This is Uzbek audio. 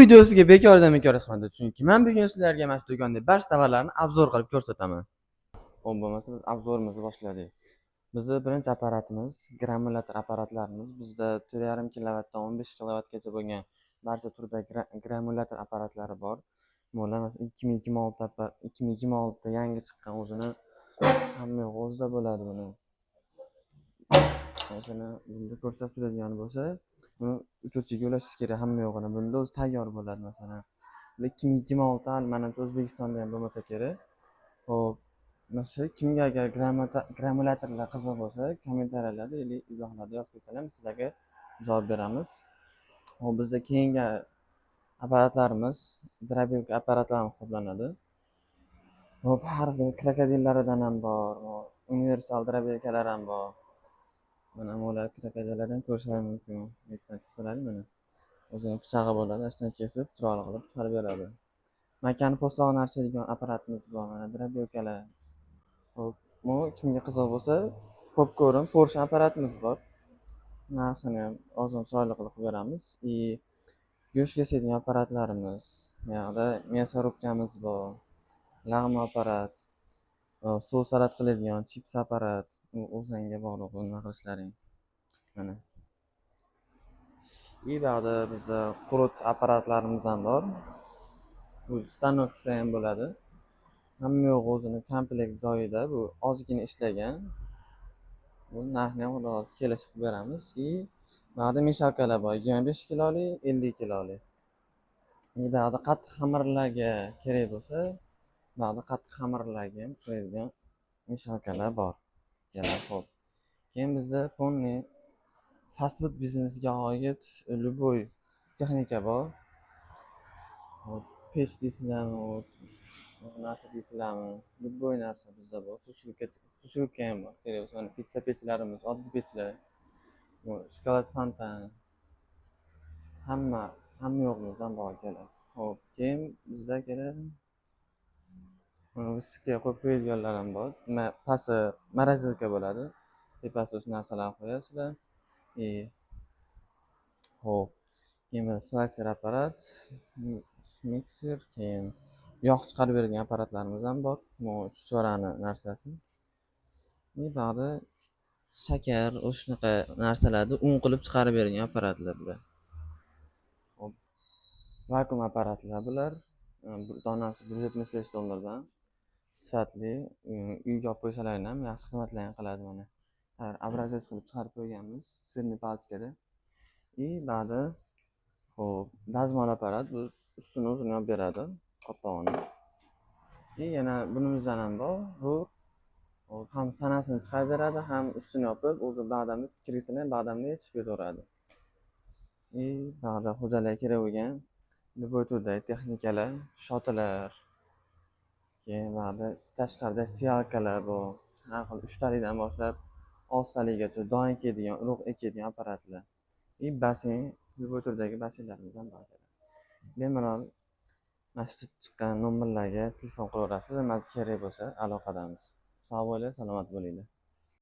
video sizga bekordan bekor chiqmadi, chunki men bugun sizlarga mana shu do'kondagi barcha tovarlarni obzor qilib ko'rsataman. Bo'lmasa biz obzorimizni boshladik. Bizning birinchi apparatimiz granulator apparatlarimiz. Bizda 4,5 kilovatdan 15 kilovatgacha bo'lgan barcha turdagi granulator apparatlari bor. Bular masalan 2026da yangi chiqqan o'zini hamma o'zida bo'ladi buni. Masalan, bunda ko'rsatiladigan bo'lsa, buni uchuvchiga ulashish kerak hamma yo'g'ini. Bunda o'zi tayyor bo'ladi masalan. 2026 manimcha O'zbekistonda ham bo'lmasa kerak. Xo'p, mana kimga agar granulatorlar qiziq bo'lsa, kommentariyalarda yoki izohlarda yozib qo'ysalar, sizlarga javob beramiz. Xo'p, bizda keyingi apparatlarimiz drabelka apparatlari hisoblanadi. Xo'p, har xil krokodillaridan ham bor, universal drabelkalar ham bor. Mana bular krokodillardan ko'rishingiz mumkin. Yerdan chiqsalar mana o'zining pichog'i bo'ladi, ashdan kesib, chiroyli qilib chiqarib beradi. Makani po'stlog'ini archiydigan apparatimiz bor, mana drabelkalar. Xo'p, bu kimga qiziq bo'lsa, popcorn, Porsche apparatimiz bor. Narxini ham ozon chiroyli qilib beramiz. Go'sht kesadigan apparatlarimiz, bu yoqda мясорубкamiz bor. Lag'ma apparat, suv salat qiladigan chips apparat, o'zingga bog'liq nima qilishlaring. Mana. Bu yoqda bizda qurut apparatlarimiz ham bor. Bu stanok desa ham bo'ladi. Hamma yo'q o'zini komplekt joyida, bu ozgina ishlagan. Bu narxni ham hozir kelishib beramiz. Bu yoqda mishalkalar bor, 25 kilolik, 50 kilolik. Bu yoqda qattiq xamirlarga kerak bo'lsa, bu yoqda qattiq xamirlarga ham qo'yadigan mishalkalar bor. Xo'p. Keyin bizda polniy fast food biznesiga oid любой texnika bor. Pech deysizlarmi, narsa deysizlarmi, любой narsa bizda bor. Sushilka ham bor. Kerak bo'lsa, pitsa pechlarimiz, oddiy pechlar. Bu shokolad fontan. Hamma yo'qimizdan bor keladi. Xo'p, keyin bizda kerak viskiga qo'yib qo'yadiganlar ham bor. Pasti morozilka bo'ladi. Tepasiga o'sha narsalarni qo'yasizlar. Xo'p. Keyin slicer apparat, mixer, keyin yog' chiqarib beradigan apparatlarimiz ham bor. Bu chuchvarani narsasi. Bu yoqda shakar, o'shanaqa narsalarni un qilib chiqarib beradigan apparatlar bular. Xo'p. Vakuum apparatlar bular. Donasi $175 dan. Sifatli, uyga olib qo'ysalaring ham yaxshi xizmatlarni qiladi mana. Obrazец qilib chiqarib qo'yganmiz, sirni palchkada. Ba'da xo'p, dazmol apparat, bu ustini o'zini yopib beradi, qopqog'ini. Yana bunimizdan ham bor. Bu ham sanasini chiqarib beradi, ham ustini yopib, o'zi badamni kirisini badamni yechib ketaveradi. Ba'da xo'jalarga kerak bo'lgan bu turdagi texnikalar, shotalar, keyin ba'da tashqarida siyalkalar bor. Har xil 3 talikdan boshlab 6 talikgacha doim keladigan, urug' ekadigan apparatlar. Basen, bu turdagi basenlarimiz ham bor. Bemalol mana shu chiqqan nomerlarga telefon qilaverasizlar, kerak bo'lsa aloqadamiz. Sog' bo'linglar, salomat bo'linglar.